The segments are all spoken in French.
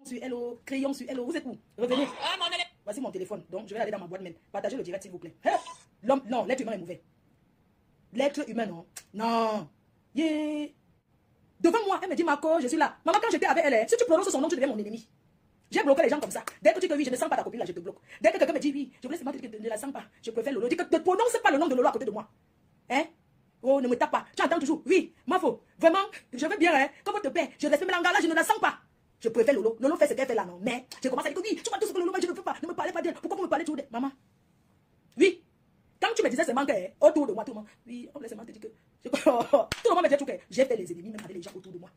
sur Hello, crayon sur Hello. Vous êtes où? Revenez. Voici mon téléphone. Donc, je vais aller dans ma boîte mail. Partagez le direct, s'il vous plaît. L'homme, non, l'être humain est mauvais. L'être humain, non. Non. Yeah. Devant moi, elle me dit, Marco, je suis là. Maman, quand j'étais avec elle, si tu prononces son nom, tu deviens mon ennemi. J'ai bloqué les gens comme ça. Dès que tu dis que oui, je ne sens pas ta copine là, je te bloque. Dès que quelqu'un me dit oui, je voulais seulement dire que je ne la sens pas. Je préfère Lolo. Dis que ne prononce pas le nom de Lolo à côté de moi. Hein? Oh, ne me tape pas. Tu entends toujours. Oui, Mafo. Vraiment, je veux bien, hein. Comme votre père, je respecte Melanga là, je ne la sens pas. Je préfère Lolo. Lolo fait ce qu'elle fait là, non. Mais je commence à dire que oui, tu vois tout ce que Lolo fait, je ne veux pas. Ne me parlez pas d'elle. Pourquoi vous me parlez toujours d'elle? Maman. Oui. Quand tu me disais seulement que autour de moi, tout le monde. Oui, on me laisse seulement te dire que. Tout le monde me dit tout que j'ai fait les ennemis, même avec les gens autour de moi.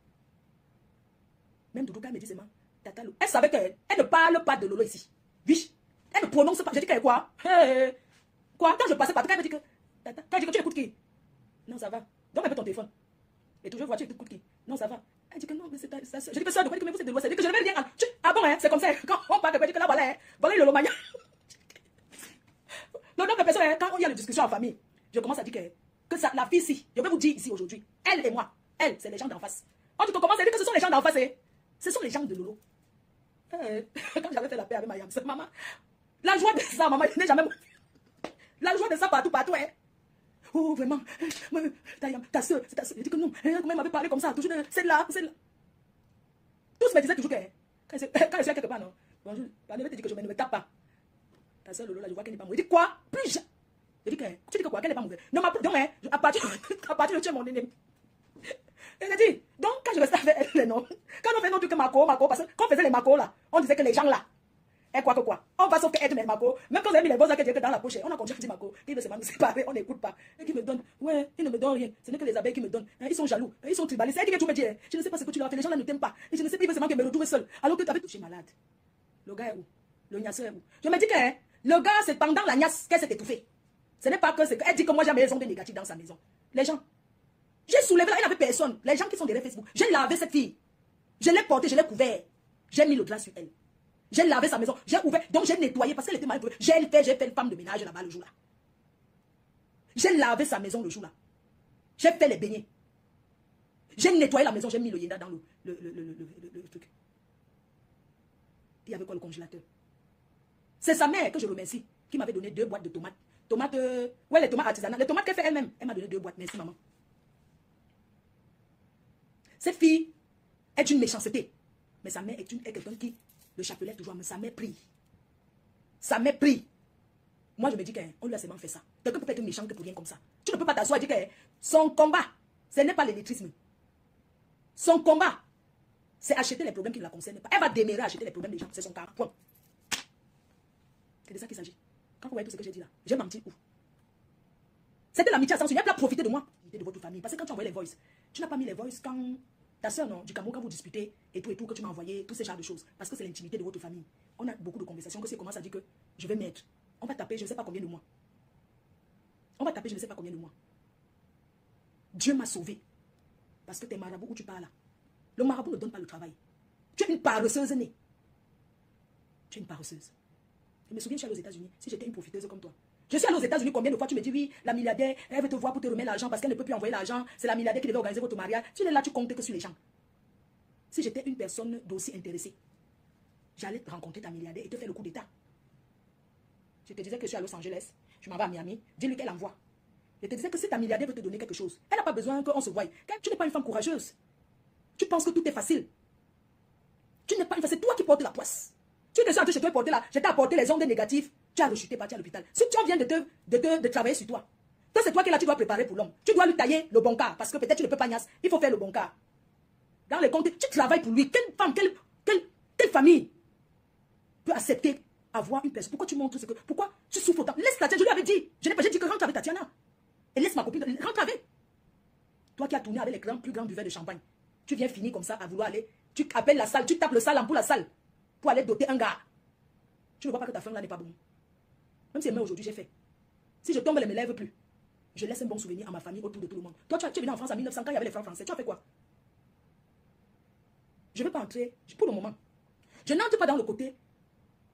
Même Doudou, quand elle me dit seulement. Tata Lolo. Elle savait qu'elle ne parle pas de Lolo ici. Oui. Elle ne prononce pas. Je dis qu'elle quoi? Quoi? Quand je passais par tout, elle me dit que. Tata, quand je dis que tu écoutes qui? Non, ça va. Donc, un peu ton téléphone. Et toujours voir, tu écoutes qui? Non, ça va. Elle dit que non, mais c'est ça. Je dis que ça, de quoi que vous êtes de l'Ouest. Elle dit que je ne vais rien. Ah bon, hein? C'est comme ça. Quand on parle de quoi, dit que là, voilà, hein? Voilà le Lomania. Le nombre de personnes, hein, quand il y a une discussion en famille, je commence à dire que ça, la fille ici, je vais vous dire ici aujourd'hui, elle et moi, elle, c'est les gens d'en face. On dit que comment c'est dit que ce sont les gens d'en face, hein? Ce sont les gens de Lolo. Quand j'avais fait la paix avec ma yam, maman, la joie de ça, maman, je n'ai jamais. La joie de ça partout, hein. Oh, vraiment, ta soeur, c'est ta soeur. Je dis que non, comment elle m'avait parlé comme ça, toujours, c'est là. Tous me disaient toujours que, quand je suis quelque part, non, bonjour, la ne te dit que je ne me tape pas. Ta soeur Lolo, là, je vois qu'elle n'est pas mauvaise. Je dis quoi? Plus je dis que, tu dis que quoi? Qu'elle n'est pas mauvaise. Non, donc, à partir de tu es mon ennemi. Et je dis, donc, quand je restais avec elle, les noms, quand on fait nos trucs que Marco, parce que quand on faisait les Marco là, on disait que les gens là, et quoi que quoi, on va sauf qu'être mes Marco, même quand vous avez mis les bons que dans la poche, on a continué à dire Marco, il veut seulement nous séparer, on n'écoute pas, et qui me donne, ouais, il ne me donne rien, ce n'est que les abeilles qui me donnent, ils sont jaloux, ils sont tribalistes, et dit que tu me dis, je ne sais pas ce que tu leur as fait, les gens là ne t'aiment pas, et je ne sais pas, il veut seulement que me retrouve seul, alors que tu avais touché malade. Le gars est où? Le gnasseur est où? Je me dis que, le gars, c'est pendant la gnasse qu'elle s'est étouffée. Ce n'est pas que c'est qu'elle dit que moi j'ai mes ondes négatives dans sa maison. Les gens. J'ai soulevé là, il n'y avait personne. Les gens qui sont derrière Facebook. J'ai lavé cette fille. Je l'ai portée, je l'ai couvert. J'ai mis le drap sur elle. J'ai lavé sa maison. J'ai ouvert. Donc j'ai nettoyé parce qu'elle était mal trouvée. J'ai fait une femme de ménage là-bas le jour là. J'ai lavé sa maison le jour là. J'ai fait les beignets. J'ai nettoyé la maison. J'ai mis le yenda dans le truc. Il y avait quoi le congélateur? C'est sa mère que je remercie qui m'avait donné 2 boîtes de tomates. Ouais, les tomates artisanales. Les tomates qu'elle fait elle-même. Elle m'a donné 2 boîtes. Merci, maman. Cette fille est une méchanceté. Mais sa mère est quelqu'un qui, le chapelet toujours, mais sa mère prie. Sa mère prie. Moi, je me dis qu'on lui a seulement fait ça. Quelqu'un peut être méchant que pour rien comme ça. Tu ne peux pas t'asseoir et dire que son combat, ce n'est pas l'électrisme. Son combat, c'est acheter les problèmes qui ne la concernent pas. Elle va démérer à acheter les problèmes des gens. C'est son cas. Point. C'est de ça qu'il s'agit. Quand vous voyez tout ce que j'ai dit là, j'ai menti où? C'était l'amitié à sens unique. Elle a profité de moi, de votre famille. Parce que quand tu envoies les voices, tu n'as pas mis les voices quand ta soeur, non, du Cameroun, quand vous disputez et tout, que tu m'as envoyé, tous ces genres de choses. Parce que c'est l'intimité de votre famille. On a beaucoup de conversations que si elle commence à dire que je vais mettre, on va taper je ne sais pas combien de mois. On va taper je ne sais pas combien de mois. Dieu m'a sauvé. Parce que tes marabouts où tu parles là. Le marabout ne donne pas le travail. Tu es une paresseuse née. Tu es une paresseuse. Je me souviens, je suis allée aux États-Unis. Si j'étais une profiteuse comme toi. Je suis allée aux États-Unis, combien de fois tu me dis oui, la milliardaire, elle veut te voir pour te remettre l'argent parce qu'elle ne peut plus envoyer l'argent. C'est la milliardaire qui devait organiser votre mariage. Tu es là, tu comptes que sur les gens. Si j'étais une personne d'aussi intéressée, j'allais rencontrer ta milliardaire et te faire le coup d'état. Je te disais que je suis à Los Angeles, je m'en vais à Miami, dis-lui qu'elle envoie. Je te disais que si ta milliardaire veut te donner quelque chose, elle n'a pas besoin qu'on se voie. Tu n'es pas une femme courageuse. Tu penses que tout est facile. Tu n'es pas une femme, c'est toi qui portes la poisse. Tu te sens chez toi porter là, je t'ai apporté les ondes négatives, tu as rechuté, parti à l'hôpital. Si tu viens de travailler sur toi, c'est toi qui là, tu dois préparer pour l'homme. Tu dois lui tailler le bon cas, parce que peut-être tu ne peux pas niasse, il faut faire le bon cas. Dans les comptes, tu travailles pour lui. Quelle femme, quelle famille peut accepter avoir une personne? Pourquoi tu montres ce que... Pourquoi tu souffres autant? Laisse Tatiana, je lui avais dit. J'ai dit que rentre avec Tatiana. Et laisse ma copine, rentre avec. Toi qui as tourné avec les plus grands buveurs de champagne, tu viens finir comme ça à vouloir aller, tu appelles la salle, tu tapes le salle pour la salle, pour aller doter un gars. Tu ne vois pas que ta femme là n'est pas bonne. Même si elle meurt aujourd'hui, j'ai fait. Si je tombe, elle ne me lève plus. Je laisse un bon souvenir à ma famille autour de tout le monde. Toi, tu es venu en France en 1900 quand il y avait les francs français. Tu as fait quoi? Je ne vais pas entrer, pour le moment. Je n'entre pas dans le côté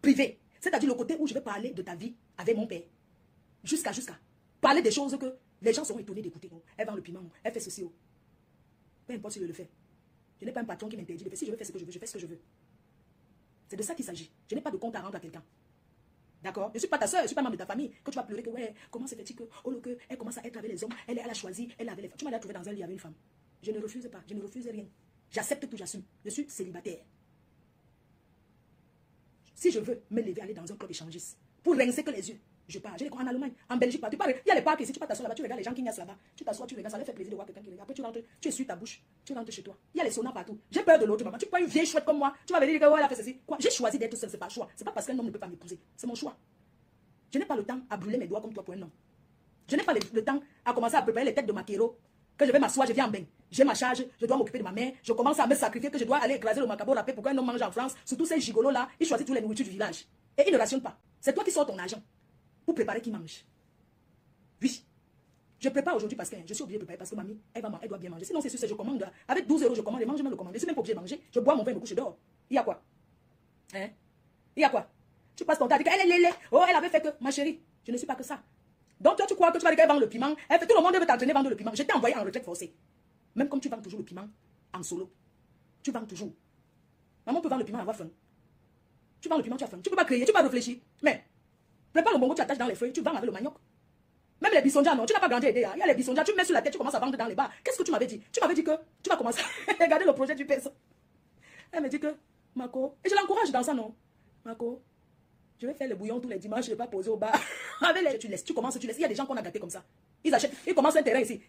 privé. C'est-à-dire le côté où je vais parler de ta vie avec mon père. Jusqu'à. Parler des choses que les gens seront étonnés d'écouter. Elle vend le piment, elle fait ceci. Peu importe si je le fais. Je n'ai pas un patron qui m'interdit de faire. Si je veux faire ce que je veux, je fais ce que je veux. C'est de ça qu'il s'agit. Je n'ai pas de compte à rendre à quelqu'un. D'accord? Je ne suis pas ta soeur, je ne suis pas membre de ta famille. Que tu vas pleurer que, ouais, comment se fait-il que, oh, que, elle commence à être avec les hommes, elle a choisi, elle avait les femmes. Tu m'as déjà trouvé dans un lit, il y avait une femme. Je ne refuse pas, je ne refuse rien. J'accepte tout, j'assume. Je suis célibataire. Si je veux me lever, aller dans un club échangiste, pour rincer que les yeux, je pars. Je les crois en Allemagne, en Belgique, partout. Il y a les parcs ici, tu vas t'asseoir là-bas, tu regardes les gens qui naissent là-bas. Tu t'assois, tu regardes, ça leur fait plaisir de voir quelqu'un qui regarde. Après, tu rentres, tu essuies ta bouche, tu rentres chez toi. Il y a les saunas partout. J'ai peur de l'autre maman. Tu prends une vieille chouette comme moi, tu vas venir dire que, ouais, elle a fait ceci. Quoi? J'ai choisi d'être seule, c'est pas le choix. C'est pas parce qu'un homme ne peut pas m'épouser. C'est mon choix. Je n'ai pas le temps à brûler mes doigts comme toi pour un homme. Je n'ai pas le temps à commencer à préparer les têtes de maquereau. Que je vais m'asseoir, je viens en bain. J'ai ma charge, je dois m'occuper de ma mère. Je commence à me sacrifier, que je dois aller écraser le macabo râpé pour qu'un homme mange en France. Surtout ces gigolos-là, ils choisissent toutes les nourritures du village. Et ils ne rationnent pas. C'est toi qui sors ton argent pour préparer qui mange. Oui. Je prépare aujourd'hui parce que je suis obligée de préparer parce que mamie, elle doit bien manger. Sinon, c'est sûr, je commande. Avec 12 €, je commande, je mange même le commande. Je suis même pas obligée de manger. Je bois mon vin, je me couche, je dors. Il y a quoi? Hein? Il y a quoi? Tu passes ton temps à dire qu'elle est lélé. Oh, elle avait fait que. Ma chérie, je ne suis pas que ça. Donc, toi, tu crois que tu vas dire qu'elle vend le piment. Elle fait tout le monde veut t'entraîner à vendre le piment. Je t'ai envoyé en retraite forcée. Même comme tu vends toujours le piment en solo. Tu vends toujours. Maman peut vendre le piment, avoir faim. Tu vends le piment, tu as faim. Tu peux pas créer, tu peux pas réfléchir. Mais, prépare le bongo, tu attaches dans les feuilles, tu vends avec le manioc. Même les bisonjas, non, tu n'as pas grandi aidé. Il y a les bisonjas, tu mets sur la tête, tu commences à vendre dans les bars. Qu'est-ce que tu m'avais dit? Tu m'avais dit que tu vas commencer à regarder le projet du PSO. Elle me dit que, Marco, et je l'encourage dans ça, non? Marco, je vais faire le bouillon tous les dimanches, je ne vais pas poser au bar. Avec les... Tu laisses, tu commences, tu laisses. Il y a des gens qu'on a gâtés comme ça. Ils achètent, ils commencent un terrain ici.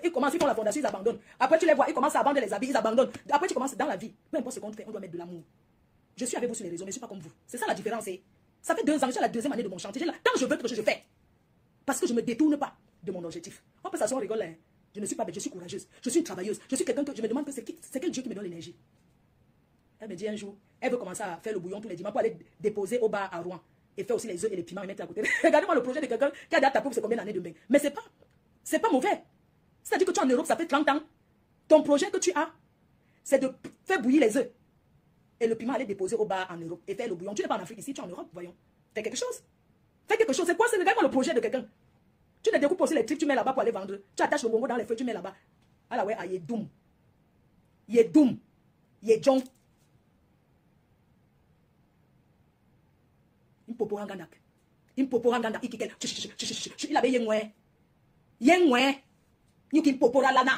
Ils commencent, ils font la fondation, ils abandonnent. Après, tu les vois, ils commencent à vendre les habits, ils abandonnent. Après, tu commences dans la vie. Peu importe ce qu'on fait, on doit mettre de l'amour. Je suis avec vous sur les réseaux, mais je ne suis pas comme vous. C'est ça la différence. Ça fait 2 ans, j'ai la 2e année de mon chantier. Quand je veux quelque chose, je fais. Parce que je ne me détourne pas de mon objectif. On peut s'asseoir, on rigole. Hein. Je ne suis pas bête, je suis courageuse. Je suis une travailleuse. Je suis quelqu'un que je me demande que c'est quel Dieu qui me donne l'énergie. Elle me dit un jour, elle veut commencer à faire le bouillon tous les dimanches pour aller déposer au bar à Rouen. Et faire aussi les œufs et les piments et mettre à côté. Regardez-moi le projet de quelqu'un qui a ta pour c'est combien d'années de bain. Mais c'est pas mauvais. C'est-à-dire que tu es en Europe, ça fait 30 ans. Ton projet que tu as, c'est de faire bouillir les œufs. Et le piment aller déposer au bar en Europe et faire le bouillon. Tu n'es pas en Afrique ici, tu es en Europe, voyons. Fais quelque chose. Fais quelque chose. C'est quoi? C'est regarde-moi le projet de quelqu'un. Tu ne découpes aussi les trucs, tu mets là-bas pour aller vendre. Tu attaches le bongo dans les feuilles, tu mets là-bas. Ah là ouais, ah, Yedoum. Yedoum. Yedjon. Impoporanganak. Impoporanganak. Il avait yengwe. Yengwe. Yukin popora lana.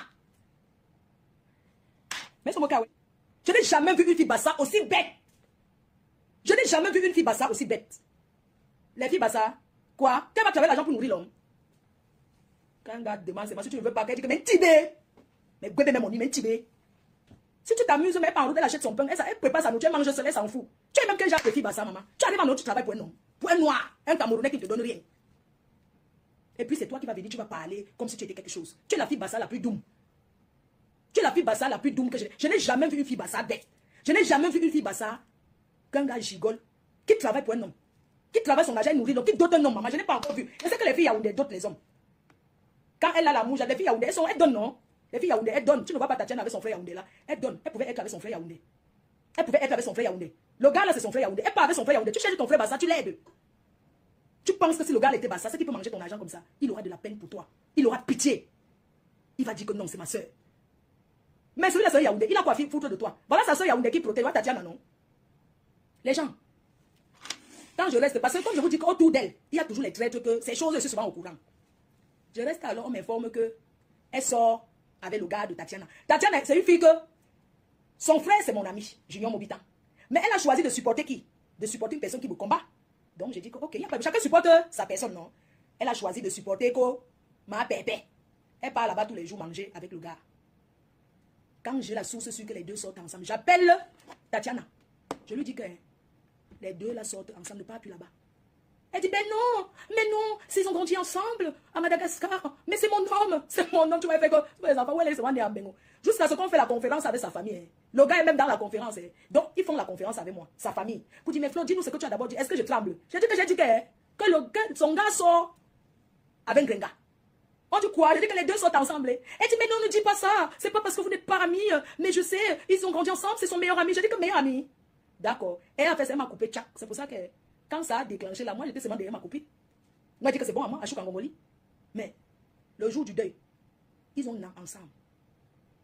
Mais c'est mon cas, oui. Je n'ai jamais vu une fille bassa aussi bête. Je n'ai jamais vu une fille bassa aussi bête. Les filles bassa, quoi? Qu'elle va travailler l'argent pour nourrir l'homme? Quand un gars demande, c'est moi, si tu ne veux pas, qu'elle dit que, mais tibé. Mais bébé, mais mon nid, mais tibé. Si tu t'amuses, mais pas en route, elle achète son pain, elle prépare sa nourriture, elle mange seule, elle s'en fout. Tu es même quel genre de fille bassa, maman? Tu arrives en autre, tu travailles pour un homme. Pour un noir, un Camerounais qui ne te donne rien. Et puis c'est toi qui vas venir, tu vas parler comme si tu étais quelque chose. Tu es la fille bassa la plus doume. Tu es la fille bassa la plus doume que je n'ai jamais vu une fille bassa bête. Je n'ai jamais vu une fille bassa qu'un gars gigole, qui travaille pour un homme. Qui travaille son argent, nourrit, qui dote un homme, maman. Je n'ai pas encore vu. Je sais que les filles Yaoundé dotent les hommes. Quand elle a la mouche, les filles Yaoundé, elles donnent, non? Les filles Yaoundé, elles donnent. Tu ne vois pas Tatiana avec son frère Yaoundé là. Elle donne. Elle pouvait être avec son frère Yaoundé. Elle pouvait être avec son frère Yaoundé. Le gars là, c'est son frère Yaoundé. Elle part avec son frère Yaoundé. Tu cherches ton frère bassa, tu l'aides. Tu penses que si le gars était bassa, c'est qu'il peut manger ton argent comme ça. Il aura de la peine pour toi. Il aura pitié. Il va dire que non, c'est ma soeur. Mais celui-là, c'est Yaoundé. Il a quoi foutre de toi? Voilà sa soeur Yaoundé qui protège. Tatiana, non? Les gens. Quand je reste, parce que comme je vous dis qu'autour d'elle, il y a toujours les traîtres que ces choses, je suis souvent au courant. Je reste alors, on m'informe qu'elle sort avec le gars de Tatiana. Tatiana, c'est une fille que son frère, c'est mon ami, Junior Mobitan. Mais elle a choisi de supporter qui? De supporter une personne qui me combat. Donc j'ai dit que, ok, chacun supporte sa personne, non? Elle a choisi de supporter que ma pépé. Elle part là-bas tous les jours manger avec le gars. Quand j'ai la source sur que les deux sortent ensemble, j'appelle Tatiana. Je lui dis que les deux là sortent ensemble, ne partent plus là-bas. Elle dit, mais non, s'ils ont grandi ensemble à Madagascar, mais c'est mon homme, tu m'as fait que les enfants, ouais, jusqu'à ce qu'on fait la conférence avec sa famille. Hein. Le gars est même dans la conférence. Hein. Donc, ils font la conférence avec moi, sa famille. Pour dire, mais Flo, dis-nous ce que tu as d'abord dit. Est-ce que je tremble? J'ai dit que son gars sort avec Grenga. On dit quoi? J'ai dit que les deux sortent ensemble. Elle dit, mais non, ne dis pas ça. C'est pas parce que vous n'êtes pas amis, mais je sais, ils ont grandi ensemble, c'est son meilleur ami. J'ai dit que meilleur ami. D'accord. Elle a fait ça, elle m'a coupé tchac. C'est pour ça que quand ça a déclenché là, moi j'étais seulement derrière ma copine. Moi j'ai dit que c'est bon à moi, à Chouk en Gongoli. Mais le jour du deuil, ils ont ensemble.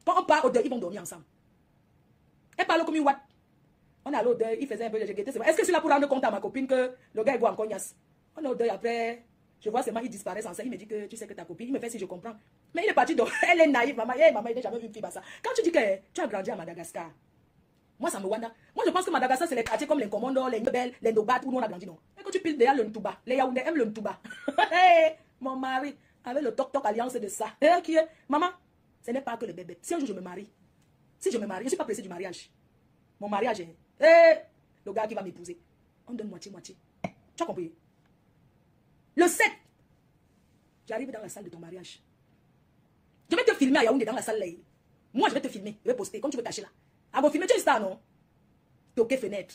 Quand on part au deuil, ils vont dormir ensemble. Elle parle comme une ouate. On a l'odeur, il faisait un peu de guetté. Est-ce que je suis là pour rendre compte à ma copine que le gars est boit en cognasse? On a l'odeur après, je vois seulement, il disparaît sans ça. Il me dit que tu sais que ta copine, il me fait si je comprends. Mais il est parti donc, elle est naïve, maman. Hey, maman, il n'a jamais vu une fille comme ça. Quand tu dis que tu as grandi à Madagascar, moi ça me wanda. Moi je pense que Madagascar c'est les quartiers comme les Commandos, les Nobel, les Nobat où on a grandi non. Et quand tu piles derrière le Ntouba, les Yaoundé aiment le Ntouba. Hey, mon mari, avec le toc-toc alliance de ça. Et qui est, maman, ce n'est pas que le bébé. Si un jour je me marie, si je me marie, je ne suis pas pressée du mariage. Mon mariage est, le gars qui va m'épouser, on donne moitié-moitié. Tu as compris? Le 7, j'arrive dans la salle de ton mariage. Je vais te filmer à Yaoundé dans la salle là. Moi je vais te filmer, je vais poster, comme tu veux cacher là. Ah bon, filmer, tu es une star, non? Toquer fenêtre.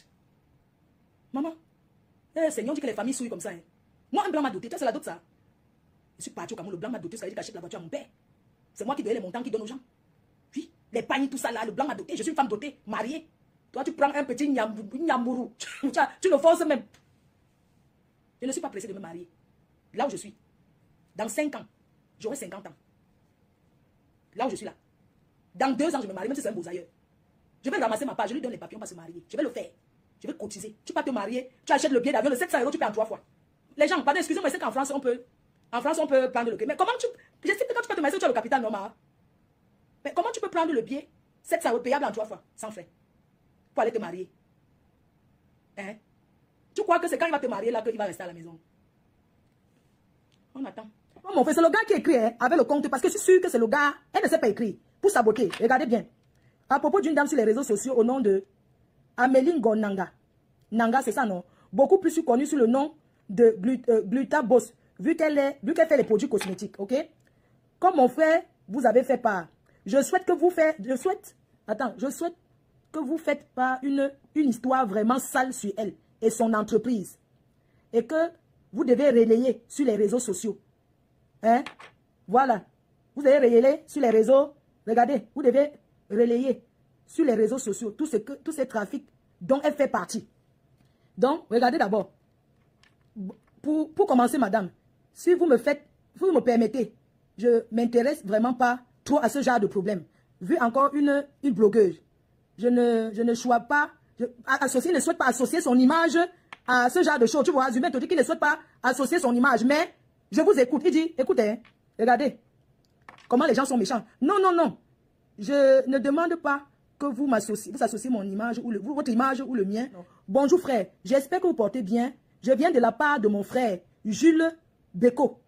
Maman, Seigneur dit que les familles souillent comme ça. Hein. Moi, un blanc m'a doté, toi c'est la dote ça. Je suis parti au Cameroun, le blanc m'a doté, ça veut dire qu'achète la voiture à mon père. C'est moi qui donnais les montants qui donne aux gens. Oui, les pagnes, tout ça là, le blanc m'a doté, je suis une femme dotée, mariée. Toi, tu prends un petit nyambourou, tu le forces même. Je ne suis pas pressée de me marier. Là où je suis, dans 5 ans, j'aurai 50 ans. Là où je suis là. Dans 2 ans, je me marie, même si c'est un beau ailleurs. Je vais ramasser ma part, je lui donne les papillons pour se marier. Je vais le faire. Je vais cotiser. Tu peux te marier, tu achètes le billet d'avion, le 700 €, tu payes en 3 fois. Les gens, pardon, excusez-moi, c'est qu'en France, on peut prendre le billet. Mais comment tu... J'estime que quand tu peux te marier, tu as le capital normal. Mais comment tu peux prendre le billet 700 € payable en 3 fois, sans frais, pour aller te marier? Hein? Tu crois que c'est quand il va te marier là qu'il va rester à la maison? On attend. Oh, mon frère, c'est le gars qui écrit hein, avec le compte, parce que je suis sûr que c'est le gars, elle ne sait pas écrire, pour saboter. Regardez bien. À propos d'une dame sur les réseaux sociaux au nom de Améline Gonanga. Nanga, c'est ça, non? Beaucoup plus connue sous le nom de Gluta Boss, vu qu'elle fait les produits cosmétiques, ok? Comme mon frère, vous avez fait part. Je souhaite que vous faites pas une histoire vraiment sale sur elle et son entreprise. Et que vous devez relayer sur les réseaux sociaux. Hein? Voilà. Vous devez relayer sur les réseaux. Regardez, vous devez relayer sur les réseaux sociaux tous ces trafics dont elle fait partie. Donc, regardez d'abord. Pour commencer, madame, si vous me permettez, je ne m'intéresse vraiment pas trop à ce genre de problème. Vu encore une blogueuse, je ne souhaite pas, ne souhaite pas associer son image à ce genre de choses. Tu vois, Zumé te dit qu'il ne souhaite pas associer son image, mais je vous écoute. Il dit, écoutez, hein, regardez, comment les gens sont méchants. Non, non, non. Je ne demande pas que vous associez mon image, ou votre image ou le mien. Non. Bonjour frère, j'espère que vous portez bien. Je viens de la part de mon frère, Jules Beko.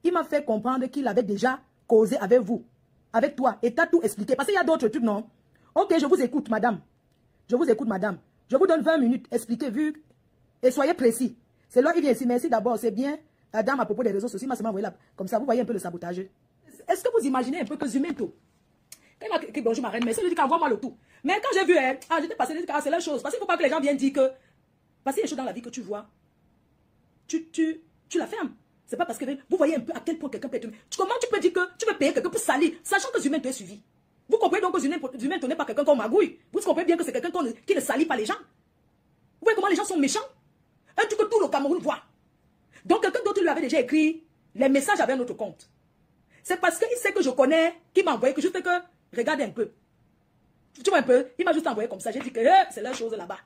Il m'a fait comprendre qu'il avait déjà causé avec vous, avec toi, et t'as tout expliqué. Parce qu'il y a d'autres trucs, non? Ok, je vous écoute, madame. Je vous écoute, madame. Je vous donne 20 minutes, expliquez, vu, et soyez précis. C'est là qu'il vient ici. Merci d'abord, c'est bien. La dame à propos des réseaux sociaux, il m'a seulement envoyé là. Comme ça, vous voyez un peu le sabotage. Est-ce que vous imaginez un peu que Zumento, quand il m'a écrit bonjour ma reine, mais ça lui dit qu'envoie-moi le tout. Mais quand j'ai vu, hein, j'étais passé, c'est la chose. Parce qu'il ne faut pas que les gens viennent dire que, parce qu'il y a des choses dans la vie que tu vois, tu la fermes. C'est pas parce que vous voyez un peu à quel point quelqu'un peut être... Comment tu peux dire que tu veux payer quelqu'un pour salir, sachant que Zumento est suivi? Vous comprenez donc que Zumento n'est pas quelqu'un qu'on magouille. Vous comprenez bien que c'est quelqu'un qui ne salit pas les gens. Vous voyez comment les gens sont méchants? Un truc que tout le Cameroun voit. Donc quelqu'un d'autre lui avait déjà écrit les messages avec un autre compte. C'est parce qu'il sait que je connais, qu'il m'a envoyé, que je fais que, regardez un peu. Tu vois un peu, il m'a juste envoyé comme ça. J'ai dit que c'est la chose là-bas.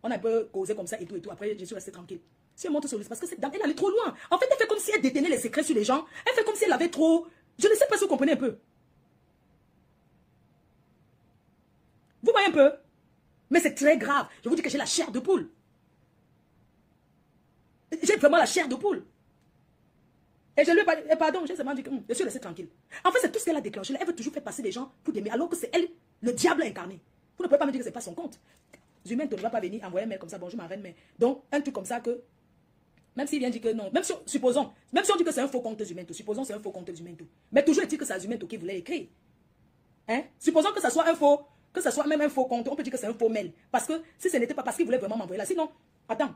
On a un peu causé comme ça et tout et tout. Après, je suis resté tranquille. Si elle monte sur le... Parce que cette dame, elle allait trop loin. En fait, elle fait comme si elle détenait les secrets sur les gens. Elle fait comme si elle avait trop... Je ne sais pas si vous comprenez un peu. Vous voyez un peu? Mais c'est très grave. Je vous dis que j'ai la chair de poule. J'ai vraiment la chair de poule. Et je lui ai pas dit, pardon, j'ai seulement dit que je suis resté tranquille. En fait, c'est tout ce qu'elle a déclenché. Elle veut toujours faire passer les gens pour des mères, alors que c'est elle, le diable incarné. Vous ne pouvez pas me dire que ce n'est pas son compte. Zumento ne va pas venir envoyer un mail comme ça, bonjour ma reine, mais donc un truc comme ça que, même s'il vient dire que non, même si on dit que c'est un faux compte Zumento, supposons que c'est un faux compte Zumento, mais toujours est-il que c'est Zumento qui voulait écrire. Hein? Supposons que ça soit un faux, que ça soit même un faux compte, on peut dire que c'est un faux mail. Parce que si ce n'était pas parce qu'il voulait vraiment m'envoyer là, sinon, attends,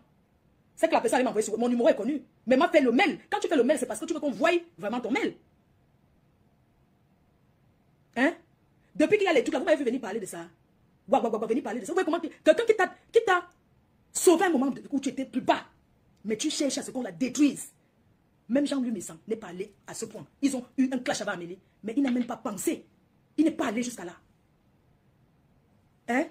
c'est que la personne allait m'envoyer sur mon numéro est connu, mais m'a fait le mail. Quand tu fais le mail, c'est parce que tu veux qu'on voie vraiment ton mail. Hein? Depuis qu'il y a les trucs là, vous m'avez vu venir parler de ça. Venir parler de ça. Vous voyez comment quelqu'un qui t'a sauvé un moment où tu étais plus bas, mais tu cherches à ce qu'on la détruise. Même Jean-Louis Messan n'est pas allé à ce point. Ils ont eu un clash avec Amélie, mais il n'a même pas pensé. Il n'est pas allé jusqu'à là. Hein?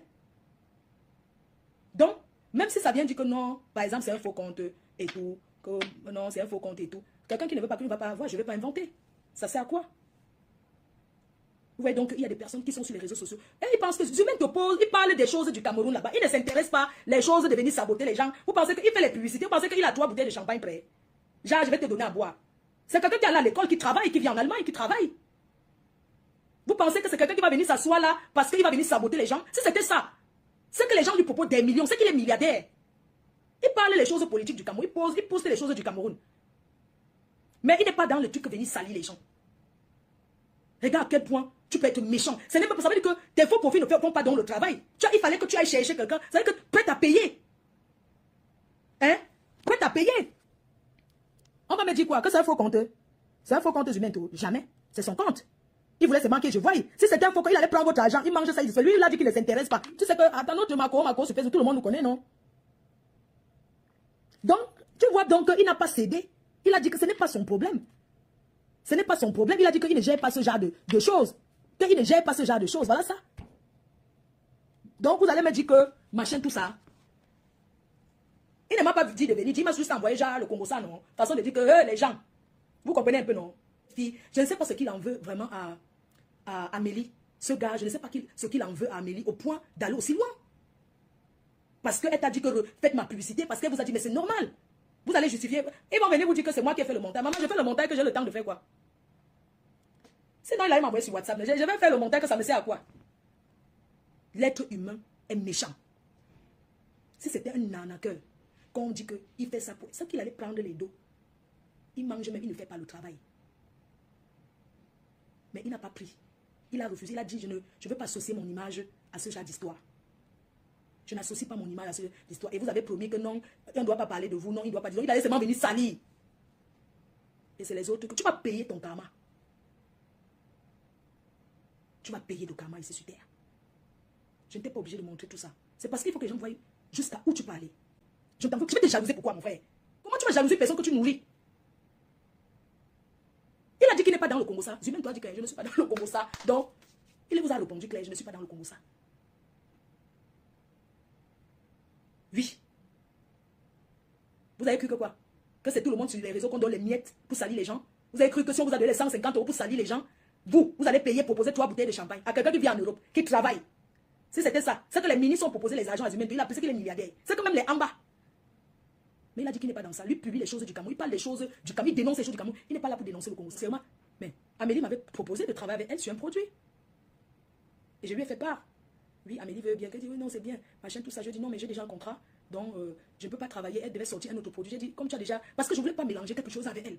Même si ça vient dire que non, par exemple, c'est un faux compte et tout, que non, c'est un faux compte et tout. Quelqu'un qui ne veut pas, qui ne va pas avoir, je ne vais pas inventer. Ça sert à quoi? Vous voyez donc, il y a des personnes qui sont sur les réseaux sociaux et ils pensent que Zumène te pose, il parle des choses du Cameroun là-bas. Il ne s'intéresse pas les choses de venir saboter les gens. Vous pensez qu'il fait les publicités, vous pensez qu'il a 3 bouteilles de champagne prêt. Genre, je vais te donner à boire. C'est quelqu'un qui est allé à l'école, qui travaille, qui vit en Allemagne, qui travaille. Vous pensez que c'est quelqu'un qui va venir s'asseoir là parce qu'il va venir saboter les gens? Si c'était ça, c'est que les gens lui proposent des millions, c'est qu'il est milliardaire. Il parle les choses politiques du Cameroun, il poste les choses du Cameroun. Mais il n'est pas dans le truc de venir salir les gens. Regarde à quel point tu peux être méchant. Ça veut dire que tes faux profits ne font pas dans le travail. Il fallait que tu ailles chercher quelqu'un. Ça veut dire que prêt à payer. Hein? Prêt à payer. On va me dire quoi? Que c'est un faux compte. C'est un faux compte humain. Jamais. C'est son compte. Il voulait se manquer, je vois. Si c'était un faux compte, il allait prendre votre argent. Il mange ça, il se fait. Lui, il a dit qu'il ne s'intéresse pas. Tu sais que dans notre Macron se fait, tout le monde nous connaît, non? Donc, tu vois donc qu'il n'a pas cédé. Il a dit que ce n'est pas son problème. Ce n'est pas son problème. Il a dit qu'il ne gère pas ce genre de choses. Qu'il ne gère pas ce genre de choses. Voilà ça. Donc, vous allez me dire que, machin, tout ça. Il ne m'a pas dit de venir. Il m'a juste envoyé genre le Congo, ça, non? Façon de dire que les gens, vous comprenez un peu, non? Je ne sais pas ce qu'il en veut vraiment à Amélie. Ce gars, je ne sais pas ce qu'il en veut à Amélie au point d'aller aussi loin. Parce qu'elle t'a dit que faites ma publicité, parce qu'elle vous a dit, mais c'est normal. Vous allez justifier. Ils vont venir vous dire que c'est moi qui ai fait le montage. Maman, je fais le montage que j'ai le temps de faire quoi? Sinon, il allait m'envoyer sur WhatsApp. Je vais faire le montage que ça me sert à quoi? L'être humain est méchant. Si c'était un arnaqueur, quand on dit qu'il fait ça pour... C'est qu'il allait prendre les dos. Il mange, mais il ne fait pas le travail. Mais il n'a pas pris. Il a refusé. Il a dit, je ne veux pas associer mon image à ce genre d'histoire. Je n'associe pas mon image à ce genre d'histoire. Et vous avez promis que non, on ne doit pas parler de vous. Non, il ne doit pas dire. Il allait seulement venir salir. Et c'est les autres que tu vas payer ton karma. Tu vas payer le karma ici sur terre. Je n'étais pas obligé de montrer tout ça. C'est parce qu'il faut que les gens voient jusqu'à où tu peux aller. Je vais te jalouser pourquoi, mon frère? Comment tu vas jalouser une personne que tu nourris? Il a dit qu'il n'est pas dans le Congo ça. Zumène toi dit que je ne suis pas dans le Congo ça. Donc, il vous a répondu que je ne suis pas dans le Congo ça. Oui. Vous avez cru que quoi? Que c'est tout le monde sur les réseaux qu'on donne les miettes pour salir les gens? Vous avez cru que si on vous a donné les 150 € pour salir les gens, vous allez payer, proposer 3 bouteilles de champagne à quelqu'un qui vit en Europe, qui travaille? Si c'était ça, c'est que les ministres ont proposé les argents à Zumène, il a pensé qu'il est milliardaire. C'est que même les en bas. Mais il a dit qu'il n'est pas dans ça. Lui publie les choses du Cameroun. Il parle des choses du Cameroun. Il dénonce les choses du Cameroun. Il n'est pas là pour dénoncer le Congo. Sérieusement. Mais Amélie m'avait proposé de travailler avec elle sur un produit. Et je lui ai fait part. Oui, Amélie veut bien. Elle dit oui, non, c'est bien. Machin, tout ça. Je dis non, mais j'ai déjà un contrat. Donc, je ne peux pas travailler. Elle devait sortir un autre produit. J'ai dit, comme tu as déjà. Parce que je ne voulais pas mélanger quelque chose avec elle.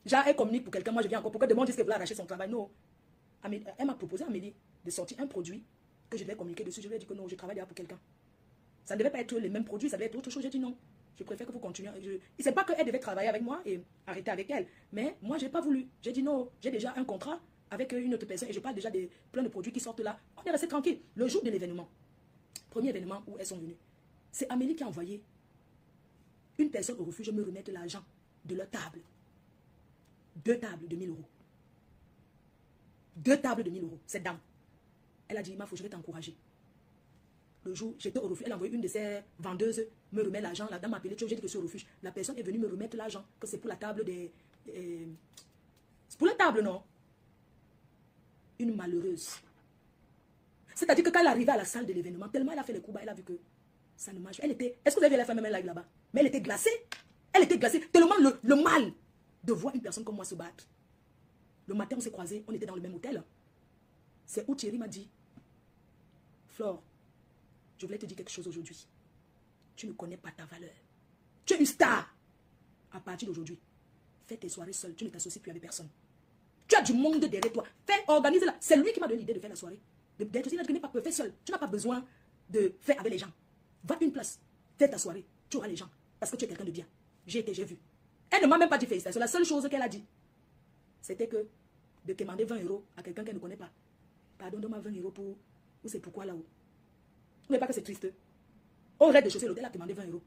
Genre, elle communique pour quelqu'un. Moi, je viens encore. Pour que demain, on dise qu'elle veut arracher son travail. Non. Elle m'a proposé, Amélie, de sortir un produit que je devais communiquer dessus. Je lui ai dit que non, je travaille déjà pour quelqu'un. Ça ne devait pas être les mêmes produits. Ça devait être autre chose. J'ai dit non. Je préfère que vous continuez. Il sait pas qu'elle devait travailler avec moi et arrêter avec elle. Mais moi, je n'ai pas voulu. J'ai dit non, j'ai déjà un contrat avec une autre personne et je parle déjà de plein de produits qui sortent là. On est resté tranquille. Le jour de l'événement, premier événement où elles sont venues, c'est Amélie qui a envoyé une personne au refuge me remettre l'argent de leur table. 2 tables de 1000 €. 2 tables de 1000 €. Cette dame. Elle a dit, je vais t'encourager. Le jour, j'étais au refuge, elle a envoyé une de ses vendeuses me remettre l'argent. La dame m'a appelé, j'ai dit que je suis au refuge. La personne est venue me remettre l'argent, que c'est pour la table des... c'est pour la table, non? Une malheureuse. C'est-à-dire que quand elle arrivait à la salle de l'événement, tellement elle a fait les coups bas, elle a vu que ça ne marche pas. Elle était... Est-ce que vous avez vu la femme même live là-bas? Mais elle était glacée. Elle était glacée. Tellement le mal de voir une personne comme moi se battre. Le matin, on s'est croisés, on était dans le même hôtel. C'est où Thierry m'a dit, Flore, je voulais te dire quelque chose aujourd'hui. Tu ne connais pas ta valeur. Tu es une star. À partir d'aujourd'hui, fais tes soirées seule. Tu ne t'associes plus avec personne. Tu as du monde derrière toi. Fais, organise-la. C'est lui qui m'a donné l'idée de faire la soirée. D'être aussi, il n'a pas fait seul. Tu n'as pas besoin de faire avec les gens. Va à une place. Fais ta soirée. Tu auras les gens. Parce que tu es quelqu'un de bien. J'ai vu. Elle ne m'a même pas dit félicitations. La seule chose qu'elle a dit, c'était que de demander 20 € à quelqu'un qu'elle ne connaît pas. Pardon, donne-moi 20 € pour... Ou c'est pourquoi là-haut. Vous ne voyez pas que c'est triste. Au rez-de-chaussée, l'hôtel a demandé 20 €.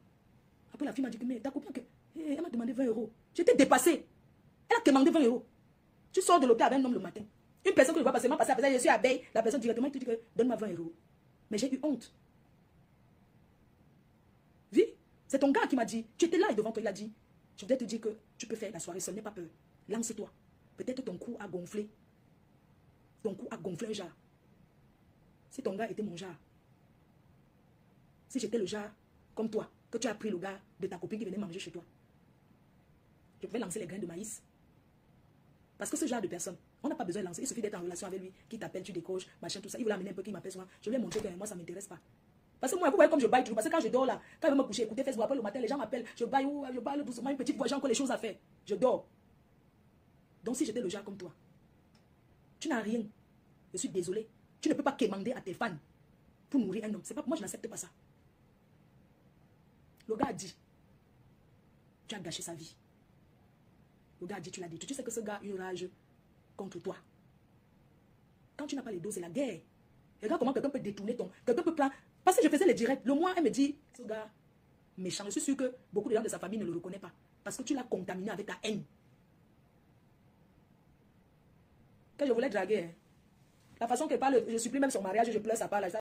Après, la fille m'a dit que, mais ta copine, elle m'a demandé 20 €. J'étais dépassée. Elle a demandé 20 €. Tu sors de l'hôtel avec un homme le matin. Une personne que je vois passer, je suis abeille. La personne directement te dit que donne-moi 20 €. Mais j'ai eu honte. C'est ton gars qui m'a dit, tu étais là et devant toi, il a dit, je voudrais te dire que tu peux faire la soirée seul, n'aie pas peur. Lance-toi. Peut-être ton cou a gonflé. Ton cou a gonflé un genre. Si ton gars était mon genre, si j'étais le genre comme toi, que tu as pris le gars de ta copine qui venait manger chez toi, je pouvais lancer les graines de maïs. Parce que ce genre de personne, on n'a pas besoin de lancer. Il suffit d'être en relation avec lui, qui t'appelle, tu décroches, machin, tout ça. Il veut l'amener un peu, qui m'appelle souvent. Je lui ai montré que moi, ça ne m'intéresse pas. Parce que moi, vous voyez comme je baille toujours. Parce que quand je dors là, quand je vais me coucher, écouter Facebook, après le matin, les gens m'appellent, je baille ou je parle doucement, une petite voix, j'ai encore les choses à faire. Je dors. Donc si j'étais le genre comme toi, tu n'as rien. Je suis désolé. Tu ne peux pas quémander à tes fans pour nourrir un homme. C'est pas, moi, je n'accepte pas ça. Le gars a dit, tu as gâché sa vie. Le gars a dit, tu l'as dit. Tu sais que ce gars a une rage contre toi. Quand tu n'as pas les doses, c'est la guerre. Regarde comment quelqu'un peut détourner ton... Quelqu'un peut prendre... Parce que je faisais les directs. Le mois, elle me dit, ce gars méchant. Je suis sûr que beaucoup de gens de sa famille ne le reconnaissent pas. Parce que tu l'as contaminé avec ta haine. Quand je voulais draguer, la façon qu'elle parle, je supplie même son mariage, je pleure, ça parle.